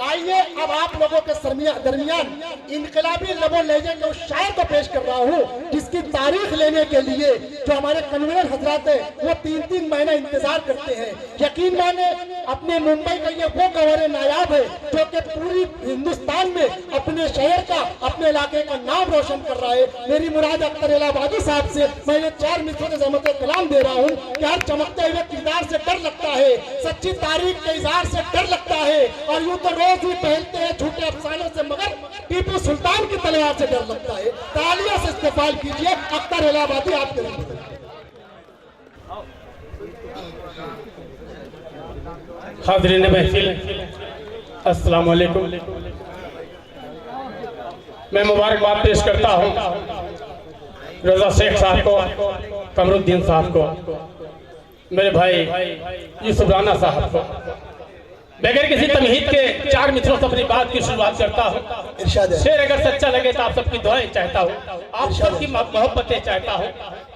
आइए अब आप लोगों के दरमियान इनकलाबी लबो लहजे के उस शायर को पेश कर रहा हूँ जिसकी तारीख लेने के लिए जो हमारे कन्वीनर हजरात है वो 3-3 महीना इंतजार करते हैं। यकीन माने अपने मुंबई का ये वो गवर्नर नायाब है जो कि पूरी हिंदुस्तान में अपने शहर का, अपने इलाके का नाम रोशन कर रहा है। मेरी मुराद अख्तर इलाहाबादी साहब से मैं ये 4 मिसरों से ज़हमत कलाम दे रहा हूँ कि हर चमकते हुए किरदार से डर लगता है, सच्ची तारीख के इजहार से डर लगता है, और यूं तो रोज ही पहनते हैं झूठे अफसानों से, मगर टीपू सुल्तान की तलवार से डर लगता है। तालियां से इस्तेमाल कीजिए अख्तर इलाहाबादी आपके लिए। हाज़रीन महफिल, अस्सलाम वालेकुम। मैं मुबारकबाद पेश करता हूँ रजा शेख साहब को, कमरुद्दीन साहब को, मेरे भाई यूसुफ राना साहब को। बगैर किसी तमहीद के 4 मित्रों से अपनी बात की शुरुआत करता हूँ। शेर अगर सच्चा लगे तो आप सबकी दुआएं चाहता हूँ, आप सबकी मोहब्बतें चाहता हूँ।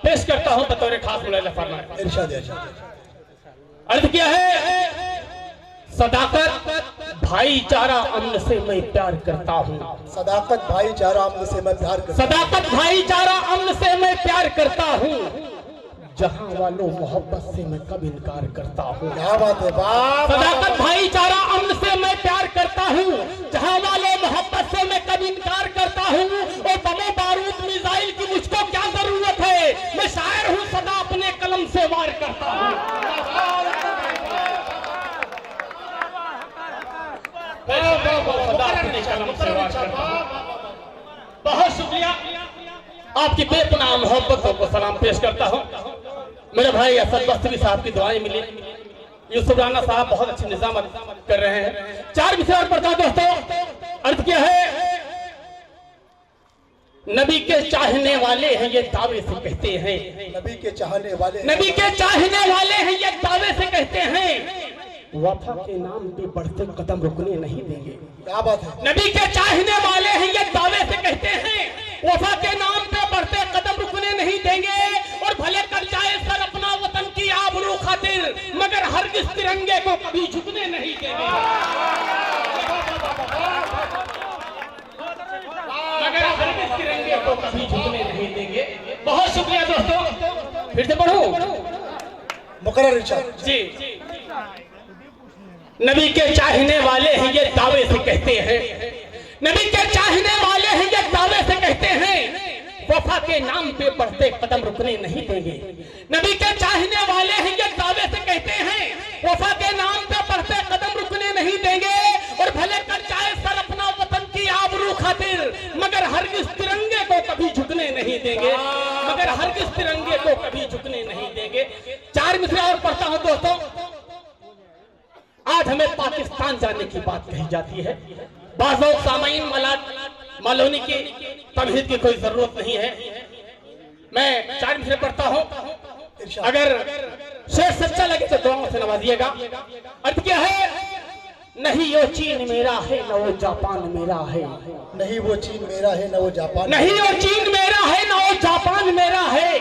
पेश करता हूँ बतौर खास मुलाज़ा फरमाएं। अर्ज किया है, सदाकत भाईचारा अमन से मैं प्यार करता हूँ। सदाकत भाईचारा अमन से मैं प्यार करता हूँ। सदाकत भाईचारा अमन से मैं प्यार करता हूँ। जहाँ वालों मोहब्बत से मैं कब इनकार करता हूँ। क्या बात है, बाप। सदाकत भाईचारा अमन से मैं प्यार करता हूँ। जहाँ वालों मोहब्बत से मैं कब इनकार करता हूँ। और बमों बारूद मिसाइल की मुझको क्या जरूरत है, मैं शायर हूँ सदा अपने कलम से वार करता हूँ। बहुत शुक्रिया, आपकी बेपनाह मोहब्बतों को सलाम पेश करता हूँ। मेरे भाई असद बस्तरी साहब की दुआएं मिली, यूसुफ राना साहब बहुत अच्छी निजामत कर रहे हैं। 4 विषय और पढ़ता दोस्तों। अर्थ क्या है, नबी के चाहने वाले हैं ये दावे से कहते हैं। नबी के चाहने वाले, नबी के चाहने वाले हैं ये दावे से कहते हैं। वफा के नाम पे बढ़ते कदम रुकने नहीं देंगे। क्या बात है। नबी के चाहने वाले हैं ये दावे से कहते हैं, वफा के नाम पे बढ़ते कदम रुकने नहीं देंगे। और भले कर जाए सर अपना वतन की आबरू खातिर, मगर हरगिज़ तिरंगे को कभी झुकने नहीं देंगे। मगर हरगिज़ तिरंगे को कभी झुकने नहीं देंगे। बहुत शुक्रिया दोस्तों, फिर से पढ़ूं। मुकर्रर जी, नबी के चाहने वाले हैं ये दावे से कहते हैं। नबी के चाहने वाले हैं ये दावे से कहते हैं, वफा के नाम पे बढ़ते कदम रुकने नहीं देंगे। नबी के चाहने वाले हैं ये दावे से कहते हैं, वफा के नाम पे बढ़ते कदम रुकने नहीं देंगे। और भले कर जाए सर अपना वतन की आबरू खातिर, मगर हरगिज़ तिरंगे को कभी झुकने नहीं देंगे। मगर हरगिज़ तिरंगे को कभी झुकने नहीं देंगे। 4 मिसरे और पढ़ता हूँ दोस्तों। आज हमें पाकिस्तान जाने की बात कही जाती है। बाज़ सामाईन मालूनी की तमहीद की कोई जरूरत नहीं है। मैं 4 मिसरे पढ़ता हूँ। अगर शेर सच्चा लगे तो दुआओं से नवाजिएगा। अर्थ क्या है, नहीं वो चीन मेरा है न वो जापान मेरा है। नहीं वो चीन मेरा है न वो जापान। नहीं वो चीन मेरा है न वो जापान मेरा है।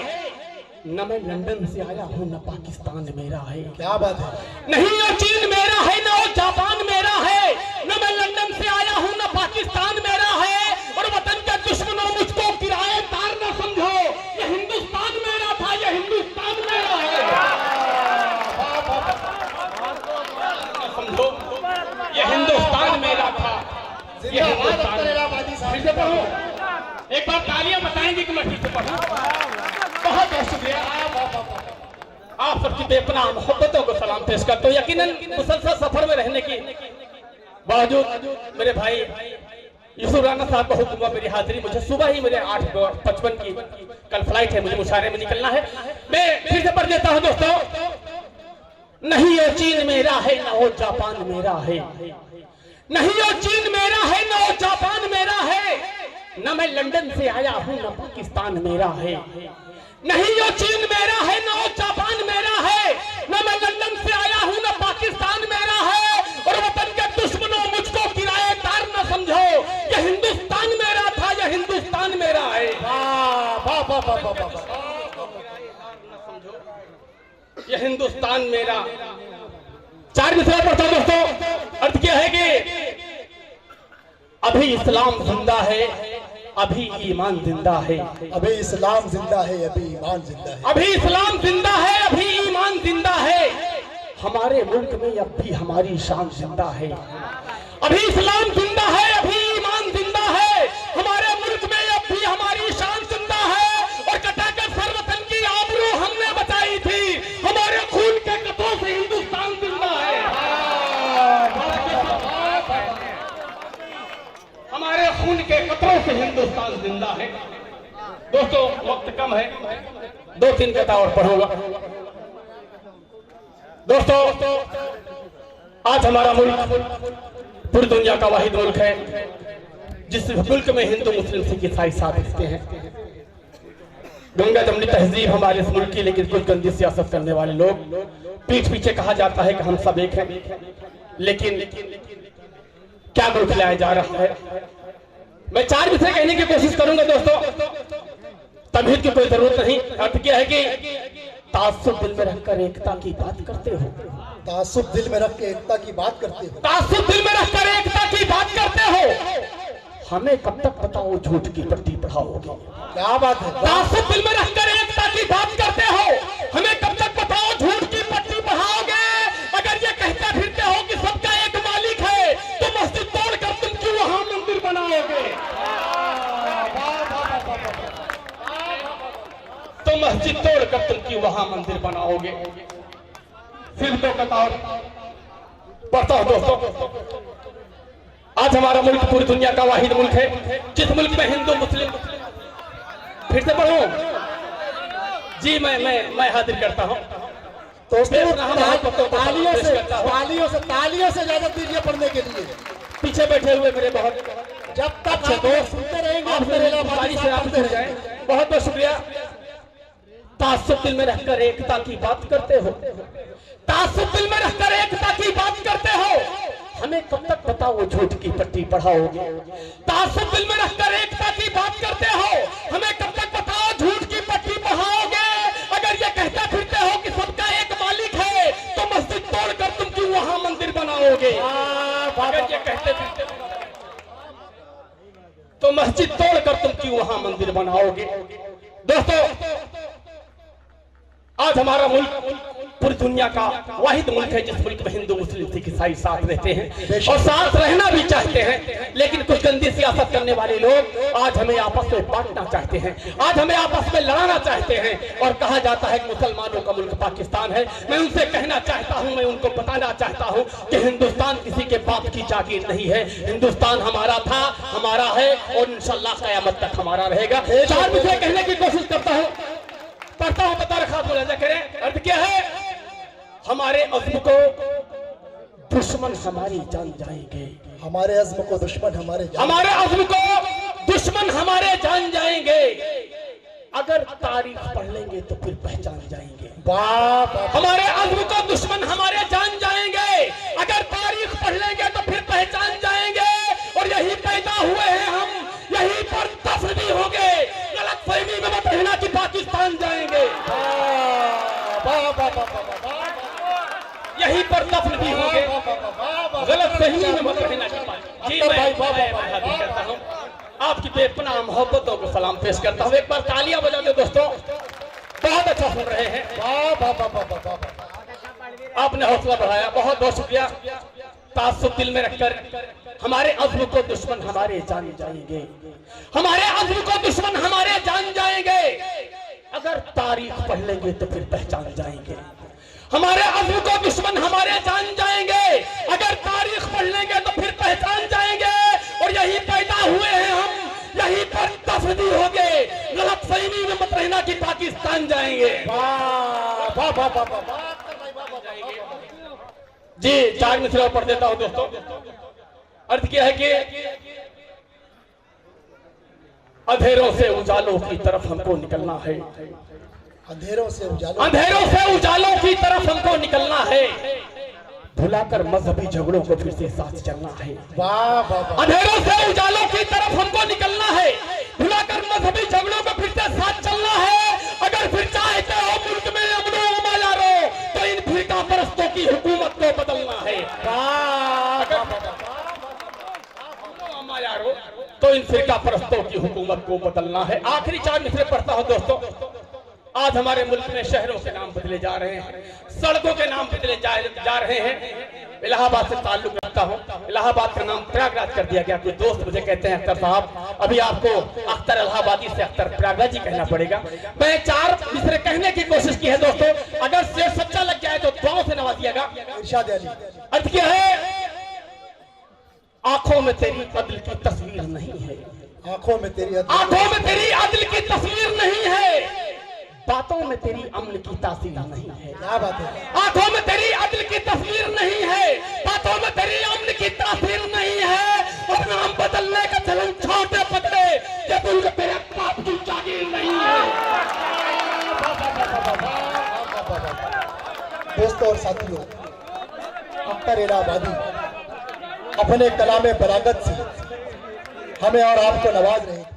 न मैं लंदन से आया हूँ न पाकिस्तान मेरा है। क्या बात है। नहीं वो चीन मेरा है न वो जापान मेरा है। न मैं लंदन से आया हूँ न पाकिस्तान मेरा है। और वतन के दुश्मनों मुझको किराएदार न समझो, ये हिंदुस्तान मेरा था, ये हिंदुस्तान मेरा है। समझो, ये हिंदुस्तान मेरा था, ये हिंदुस्तान। फिर से पढ़ो, एक बार तालियां बताएंगे कि मैं फिर से पढ़ूं। बहुत बहुत शुक्रिया, आप सबकी बेपनाह मोहब्बतों को सलाम पेश करते हो। यकीनन मुसलसल सफर में रहने की बावजूद मेरे भाई यूसुफ राना साहब का हुक्म हुआ मेरी हाजिरी। मुझे सुबह ही मेरे 8:55 की कल फ्लाइट है, मुझे मुशायरे में निकलना है। मैं फिर से पढ़ देता हूँ दोस्तों। नहीं वो चीन मेरा है न वो जापान मेरा है। नहीं वो चीन मेरा है न वो जापान मेरा है। न मैं लंदन से आया हूँ न पाकिस्तान मेरा है। नहीं वो चीन मेरा है न वो जापान मेरा है। न मैं लंदन से आया हूँ न पाकिस्तान मेरा है। और वतन के दुश्मनों मुझको किराएदार न समझो, ये हिंदुस्तान मेरा था, ये हिंदुस्तान मेरा है। ये हिंदुस्तान मेरा। 4 मिसरे पढ़ता दोस्तों। अर्थ क्या है कि अभी इस्लाम जिंदा है, अभी ईमान जिंदा है। अभी इस्लाम जिंदा है, अभी ईमान जिंदा है। अभी इस्लाम जिंदा है, अभी ईमान जिंदा है। हमारे मुल्क में अब भी हमारी शान जिंदा है। अभी इस्लाम जिंदा है, अभी ईमान जिंदा है। हमारे मुल्क में अब भी हमारी शान जिंदा है। और कटाकर सर्वतन की आबरू हमने बचाई थी। हमारे खून के कतरों से हिंदुस्तान जिंदा है। हमारे खून के कतरों से हिंदुस्तान जिंदा है। दोस्तों वक्त कम है, 2-3 कथा और पढ़ूंगा। दोस्तों आज हमारा मुल्क पूरी दुनिया का वाहिद मुल्क है जिस मुल्क में हिंदू मुस्लिम सिख ईसाई साथ रहते हैं। गंगा जमनी तहजीब हमारे इस मुल्क की, लेकिन कुछ गंदी सियासत करने वाले लोग पीठ पीछे कहा जाता है कि हम सब एक हैं, लेकिन क्या मुल्क लाया जा रहा है। मैं 4 विषय कहने की कोशिश करूंगा दोस्तों, तमहीद की कोई जरूरत नहीं। अर्थ क्या है कि तासुब दिल में रखकर एकता की बात करते हो। तासुब दिल में रख के एकता की बात करते हो। तासुब दिल में रखकर एकता की बात करते हो। हमें कब तक बताओ झूठ की पट्टी पढ़ाओगे। क्या बात है। तासुब दिल में रखकर एकता की बात करते हो। हमें कब तक बताओ झूठ की पट्टी पढ़ाओगे। अगर ये कहते फिरते हो कि सबका एक मालिक है, तो मस्जिद तोड़कर तुम क्यों वहां मंदिर बनाओगे। तो मस्जिद तोड़कर तुम क्यों वहां मंदिर बनाओगे। फिर तो कतार पढ़ता हूं दोस्तों। आज हमारा मुल्क पूरी दुनिया का वाहिद मुल्क है जिस मुल्क में हिंदू मुस्लिम, फिर से पढ़ूं जी। मैं हाजिर करता हूं। तालियों से इजाजत दीजिए पढ़ने के लिए। पीछे बैठे हुए मेरे बहुत जब तक दोस्त सुनते रहेंगे बहुत बहुत शुक्रिया। तासुब दिल में रहकर एकता की बात करते हो। तासुब दिल में रहकर एकता की बात करते हो। हमें कब तक बताओ झूठ की पट्टी पढ़ाओगे। तासुब दिल में रखकर एकता की बात करते हो। हमें कब तक बताओ झूठ की पट्टी पढ़ाओगे। अगर ये कहते फिरते हो कि सबका एक मालिक है, तो मस्जिद तोड़कर तुम क्यों वहां मंदिर बनाओगे। अगर ये कहते फिरते तो मस्जिद तोड़कर तुम क्यों वहां मंदिर बनाओगे। दोस्तों आज हमारा मुल्क पूरी दुनिया का वाहिद मुल्क है जिस मुल्क में हिंदू मुस्लिम सिख ईसाई साथ रहते हैं और साथ रहना भी चाहते हैं, लेकिन कुछ गंदी सियासत करने वाले लोग आज हमें आपस में बांटना चाहते हैं, आज हमें आपस में लड़ाना चाहते हैं। और कहा जाता है कि मुसलमानों का मुल्क पाकिस्तान है। मैं उनसे कहना चाहता हूं, मैं उनको बताना चाहता हूं कि हिंदुस्तान किसी के बाप की जागीर नहीं है। हिंदुस्तान हमारा था, हमारा है और इंशाअल्लाह क़यामत तक हमारा रहेगा। 4 विषय कहने की कोशिश करता हूं, पढ़ता हूं, बता रखा मुलाजा करें। अर्थ क्या है। हमारे अज़्म को दुश्मन हमारी जान जाएंगे। हमारे अज़्म को दुश्मन हमारे अज़्म को दुश्मन हमारे जान जाएंगे। अगर तारीख पढ़ लेंगे तो फिर पहचान जाएंगे। हमारे अज़्म को दुश्मन हमारे जान जाएंगे। अगर तारीख पढ़ लेंगे तो फिर पहचान जाएंगे। और यही पैदा हुए हैं हम, यही पर दफन भी होंगे। गलतफहमी में मत रहना कि पाकिस्तान जाएंगे। यहीं पर दफन भी होंगे। गलतफहमी में मत रहना कि मैं करता हूं। आपकी बेपनाह मोहब्बतों को सलाम पेश करता हूं। एक बार तालियां बजा दो दोस्तों, बहुत अच्छा सुन रहे हैं। आपने हौसला बढ़ाया, बहुत बहुत शुक्रिया। तासुब दिल में रखकर हमारे अज़्म को दुश्मन हमारे जान जाएंगे। हमारे अज़्म को दुश्मन हमारे जान जाएंगे। अगर तारीख पढ़ लेंगे तो फिर पहचान जाएंगे। हमारे अज़्म को दुश्मन हमारे जान जाएंगे। अगर तारीख पढ़ लेंगे तो फिर पहचान जाएंगे। और यही पैदा हुए हैं हम, यही पर दफन भी होंगे। गलतफहमी में मत रहना कि पाकिस्तान जाएंगे। जी 4 मिसरे पढ़ देता हूं दोस्तों। अर्थ क्या है कि अंधेरों से उजालों की तरफ हमको निकलना है। अंधेरों से उजालों की तरफ हमको निकलना है। भुलाकर मजहबी झगड़ों को फिर से साथ चलना है। अंधेरों से उजालों की तरफ हमको निकलना है। भुलाकर मजहबी झगड़ों को फिर से साथ चलना है। अगर फिर चाहते हो मुल्क में अमन व अमायारो, तो इन फिरका परस्तों की हुकूमत को बदलना है। इन फिरका परस्तों की हुकूमत को बदलना है। आखिरी 4 मिसरे पढ़ता हूं दोस्तों। आज हमारे मुल्क में शहरों के नाम बदले जा रहे हैं, सड़कों के नाम बदले जा रहे हैं। इलाहाबाद से ताल्लुक रखता हूं, इलाहाबाद का नाम प्रयागराज कर दिया गया। कुछ दोस्त मुझे कहते हैं अख्तर साहब अभी आपको अख्तर इलाहाबादी से अख्तर प्रयागराजी कहना पड़ेगा। मैं 4 मिसरे कहने की कोशिश की है दोस्तों, अगर शेर सच्चा लग जाए तो दुआओं से नवाजिएगा। इरशाद अली। अर्थ क्या है? आंखों में तेरी अदल की तस्वीर नहीं है, आंखों में तेरी अदल की तस्वीर नहीं है, बातों में तेरी अमन की तासीर नहीं है। क्या बात है? आंखों में तेरी अदल की तस्वीर नहीं है, बातों में तेरी अमन की तासीर नहीं है, और नाम बदलने का चलन छोटे पकड़े ये तुमको तेरे बाप की जागीर नहीं है। दोस्तों और साथियों, अख्तर इलाहाबादी अपने कलाम बलागत से हमें और आपको नवाज रहे हैं।